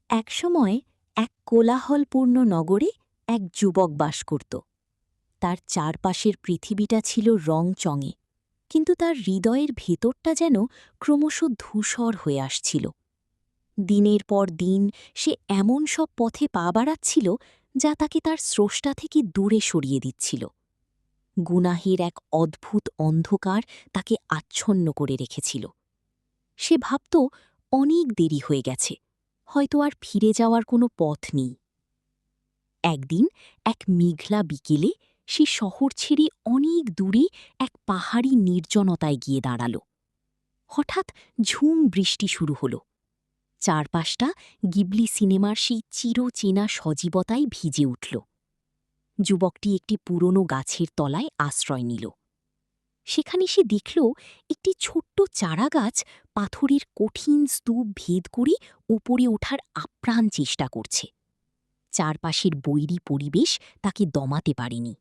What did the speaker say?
একসময় এক কোলাহলপূর্ণ নগরে এক যুবক বাস করত। তার চারপাশের পৃথিবীটা ছিল রংচঙে, কিন্তু তার হৃদয়ের ভেতরটা যেন ক্রমশ ধূসর হয়ে আসছিল। দিনের পর দিন সে এমন সব পথে পা বাড়াচ্ছিল যা তাকে তার স্রষ্টা থেকে দূরে সরিয়ে দিচ্ছিল। গুনাহের এক অদ্ভুত অন্ধকার তাকে আচ্ছন্ন করে রেখেছিল। সে ভাবত অনেক দেরি হয়ে গেছে, হয়তো আর ফিরে যাওয়ার কোনো পথ নেই। একদিন এক মেঘলা বিকেলে সে শহর ছেড়ে অনেক দূরে এক পাহাড়ি নির্জনতায় গিয়ে দাঁড়াল। হঠাৎ ঝুম বৃষ্টি শুরু হল। চারপাশটা গিবলি সিনেমার সেই চিরচেনা সজীবতায় ভিজে উঠল। যুবকটি একটি পুরনো গাছের তলায় আশ্রয় নিল। সেখানে সে দেখল একটি ছোট্ট চারাগাছ পাথরের কঠিন স্তূপ ভেদ করে ওপরে ওঠার আপ্রাণ চেষ্টা করছে। চারপাশের বৈরী পরিবেশ তাকে দমাতে পারেনি।